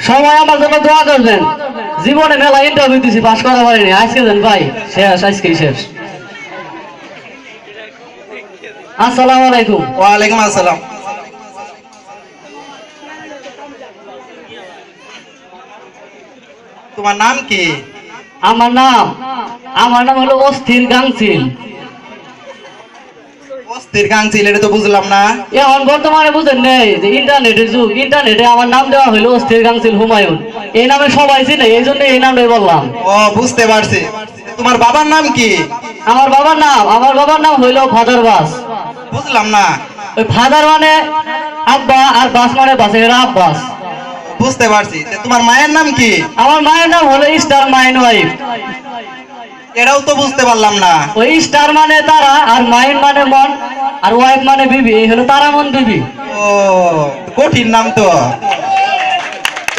সবাই আমার জন্য দোয়া করবেন। জীবনে মেলা ইন্টারভিউ দিছি, পাস করা পারিনি, আজকে দেন ভাই শেষ, আজকেই শেষ। আসসালামু আলাইকুম। ওয়ালাইকুম আসসালাম। তোমার নাম কি? আমার নাম হলো অস্থির গাংচিল। অস্থির গাংচিল, এটা তো বুঝলাম না। এখন বর্তমানে বুঝেন নেই যে ইন্টারনেটের যুগ, ইন্টারনেটে আমার নাম দেওয়া হলো অস্থির গাংচিল হুমায়ুন। এই নামে সবাই চিনে, এই জন্য এই নামটাই বললাম। ও বুঝতে পারছি। তোমার বাবার নাম কি? আমার বাবার নাম হইলো ফাদার বাস। বুঝলাম না। ওই ফাদার মানে আব্বা, আর বাস মানে বাসের আব্বাস। বুঝতে পারছি। তোমার মায়ের নাম কি? আমার মায়ের নাম হলো স্টার মাইন ওয়াইফ। এটাও তো বুঝতে পারলাম না। ওই স্টার মানে তারা, আর মাইন মানে মন, আর ওয়াইফ মানে বিবি, এই হলো তারামন বিবি। ও কঠিন নাম তো।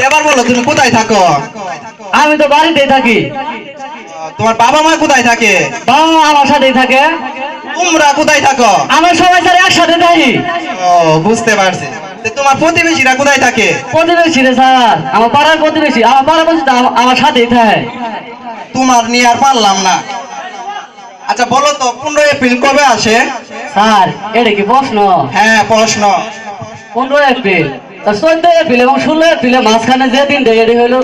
এবার বলো তুমি কোথায় থাকো? আমি তো বাড়িতেই থাকি। তোমার বাবা মা কোথায় থাকে? বাবা মা আমার সাথেই থাকে। তোমরা কোথায় থাকো? আমরা সবাই সাথে একসাথে থাকি। ও বুঝতে পারছি। তোমার প্রতিবেশীরা কোথায় থাকে? প্রতিবেশী রে স্যার, আমার পাড়ার প্রতিবেশী, আমার পাড়ার প্রতিবেশী আমার সাথেই থাকে। তোমার নিয়ে আর পারলাম না। আচ্ছা বলো তো 15 এপ্রিল কবে আসে? স্যার এটা কি প্রশ্ন? হ্যাঁ প্রশ্ন। 15 এপ্রিল, 14 এপ্রিল এবং 16 এপ্রিলের মাঝখানে যে দিন দেয় এটি হলো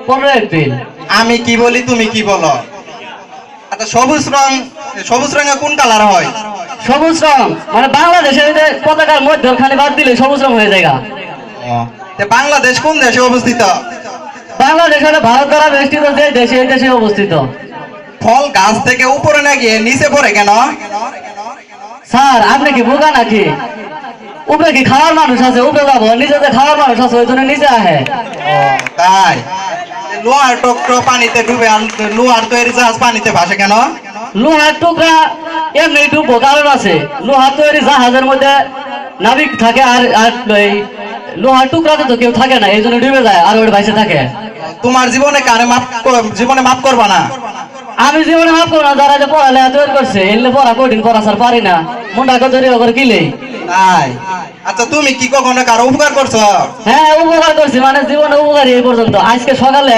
15 এপ্রিল। আমি কি বলি তুমি কি বলো? আচ্ছা সবুজ রঙে কোন কালার হয়? সবুজ রং মানে বাংলাদেশের যে পতাকার মধ্যখানে বাদ দিলে সবুজ রং হয়ে যায়। বাংলাদেশ কোন দেশে অবস্থিত? বাংলাদেশ হলো ভারত দ্বারা বেষ্টিত যে দেশে, এই দেশে অবস্থিত। ফল গাছ থেকে উপরে না গিয়ে নিচে পড়ে কেন? স্যার আপনি কি বোকা নাকি? উপরে কি খাওয়ার মানুষ আছে? উপরে যাবো, নিচে যে খাওয়ার মানুষ আছে ওই জন্য নিচে আহে। তাই লোহার টুকরো পানিতে ডুবে, আর লোহার তৈরি জাহাজ পানিতে ভাসে কেন? লোহার টুকরা এমনি ডুববো কারণ আছে। লোহার তৈরি জাহাজের মধ্যে নাবিক থাকে, আর লোহার টুকরাতে তো কেউ থাকে না, এই জন্য ডুবে যায় আর ওটা ভাসে থাকে। তোমার জীবনে কারে জীবনে মাফ করবা না? আমি জীবনে মাফ করবো না যারা যে পড়ালেখা তৈরি করছে, এলে পড়া কঠিন, পড়া স্যার পারি না, মনটাকে তৈরি করে কিলেই। তাই আচ্ছা তুমি কি কখনো কারো উপকার করছো? হ্যাঁ উপকার করছি, মানে জীবনে উপকারী এই পর্যন্ত। আজকে সকালে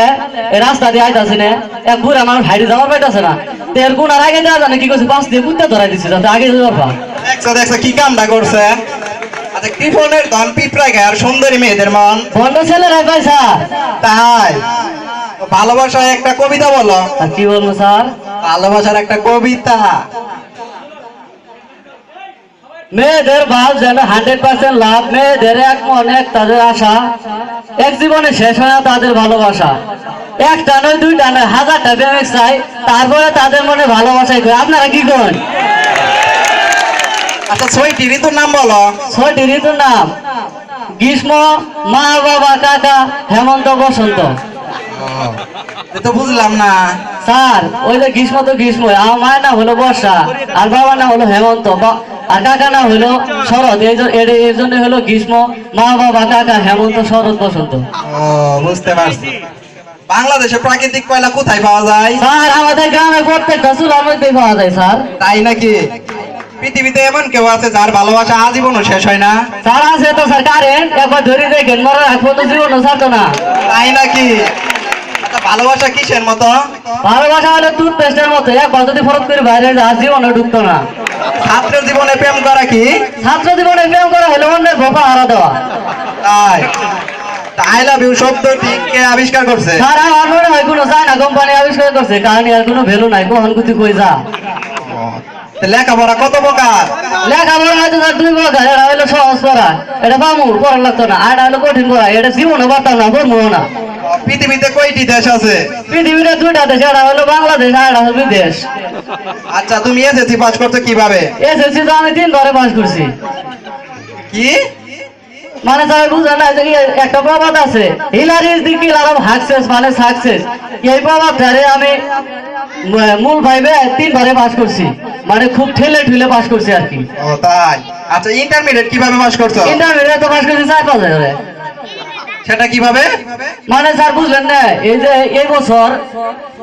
এই রাস্তা দিয়ে আইতাছে না, এক বুড়া মানুষ হাইটে যাওয়ার পাইতাছে না, এর গুণার আগে দেওয়া জানে কি করছে, বাস দিয়ে কুত্তে ধরাই দিচ্ছে যাতে আগে যেতে পারবা। দেখছো কি কামটা করছে। আচ্ছা কৃপণের ধন পিঁপড়ায় গায়ে আর সুন্দরী মেয়েদের মন বন্ধ ছেলেরাই পয়সা। তাই ভালোবাসায় একটা কবিতা বলো। আর কি বলবো স্যার? ভালোবাসার একটা কবিতা। মেয়েদের ভাব যেন 100% লাভ, মেয়েদের এক মন এক তাদের আশা, এক জীবনে শেষ হয় না তাদের ভালোবাসা। একটা নয় দুইটা নয়, হাজারটা প্রেমিক চাই, তারপরে তাদের মনে ভালোবাসাই করে। আপনারা কি করেন? আচ্ছা 6টি ঋতুর নাম বলো। 6টি ঋতুর নাম: গ্রীষ্ম, মা বাবা কাকা, হেমন্ত বসন্ত। তো বুঝলাম না স্যার ওই যে গ্রীষ্ম তো গ্রীষ্ম, আমার মায়ের নাম হলো বর্ষা, আর বাবার নাম হলো হেমন্ত, আর কাকা নাম হলো শরৎ। এই জন্য হলো গ্রীষ্ম, মা বাবা কাকা, হেমন্ত, শরৎ, বসন্ত। ও বুঝতে পারছি। বাংলাদেশে প্রাকৃতিক কয়লা কোথায় পাওয়া যায়? স্যার আমাদের গ্রামে প্রত্যেকটা চুলার মধ্যেই পাওয়া যায়। স্যার তাই নাকি? পৃথিবীতে এমন কেউ আছে যার ভালোবাসা আজীবনও শেষ হয় না? স্যার আছে তো স্যার, কারেন্ট একবার ধরে দেখেন, মরার আগ পর্যন্ত জীবনও ছাড়তো না। তাই নাকি? আচ্ছা ভালোবাসা কিসের মতো? ভালোবাসা হলো টুথপেস্টের মতো, একবার যদি ফরত করে বাইরে যায় জীবনে ঢুকতো না। ছাত্র জীবনে প্রেম করা কি? ছাত্র জীবনে প্রেম করা হলো অন্যের ভোপা হারা দেওয়া। তাই আই লাভ ইউ শব্দটি কে আবিষ্কার করছে? স্যার আমার মনে হয় কোনো চায়না কোম্পানি আবিষ্কার করছে, কারণ আর কোনো ভ্যালু নাই, কখন কুতি কই যা। লেখাপড়া কত প্রকার? লেখাপড়া হয়তো স্যার 2 প্রকার, এটা হলো সহজ পড়া, এটা বামুর পড়া লাগতো না, আর এটা হলো কঠিন পড়া, এটা জীবনে পারতাম না, পড়বো না। পৃথিবীতে কয়টি দেশ আছে? পৃথিবীতে 2টা দেশ, এটা হলো বাংলাদেশ আর এটা হলো বিদেশ। আচ্ছা তুমি এসএসসি পাস করতে কিভাবে? এসএসসি তো আমি 3 বারে পাস করছি। কি মানে স্যার বুঝলেন না, একটা প্রবাদ আছে, Hillary is the killer of success, মানে সাকসেস। এই প্রবাদটারে আমি মূল ভাইবে 3 বারে পাস করছি, মানে খুব ঠেলে ঠেলে পাস করছি আর কি। ও তাই। আচ্ছা ইন্টারমিডিয়েট কিভাবে পাস করছো? ইন্টারমিডিয়েট তো পাস করছি 4-5 বারে। সেটা কিভাবে? মানে স্যার বুঝলেন না, এই যে এই বছর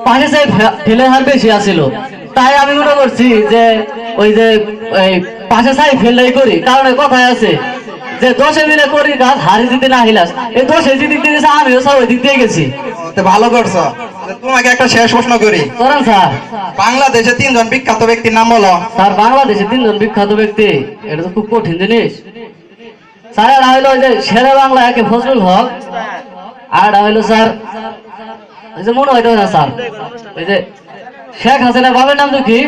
পাশে চাই ফেলের হার বেশি আছিল, তাই আমি মনে করছি যে ওই যে এই পাশে চাই ফেললেই করি, কারণ এই কথায় আছে যে দোষে মিলে করি গাছ হারি জিতে না হিলাস, এই দোষে যে দিক দিয়ে গেছে আমিও সব ওই দিক দিয়ে গেছি। তো ভালো করছো। তোমাকে একটা শেষ প্রশ্ন করি, করেন স্যার। বাংলাদেশে 3 জন বিখ্যাত ব্যক্তির নাম বলো। স্যার বাংলাদেশে 3 জন বিখ্যাত ব্যক্তি, এটা তো খুব কঠিন জিনিস স্যার। এটা হইলো ওই যে শেরে বাংলা একে ফজলুল হক, আর এটা হইলো স্যার ওই যে মনে হইতো না স্যার, ওই যে শেখ হাসিনার বাবার নাম তো কি,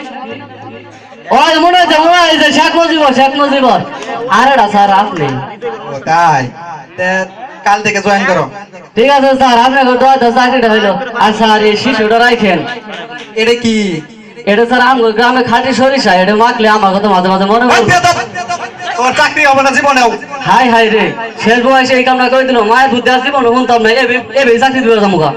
ওই মনে হয়েছে শেখ মুজিবর, শেখ মুজিবর। আর এটা স্যার আপনি। ও তাই, তে কাল থেকে জয়েন করো। ঠিক আছে স্যার, আপনাকে দোয়াতে চাকরিটা হইলো। আর স্যার এই শিশুটা রাখেন, এটা কি? এটা স্যার আমগো গ্রামে খাঁটি সরিষা, এটা মাখলে আমার কথা মাঝে মাঝে মনে ওই পড়ে। বেয়াদব! তোর চাকরি হবে না জীবনেও। হাই হাই রে, শেষ বয়সে এই কামনা করে দিল, মায়ের বুদ্ধি আর জীবন শুনতাম না, এবে চাকরি দিবে মুখা।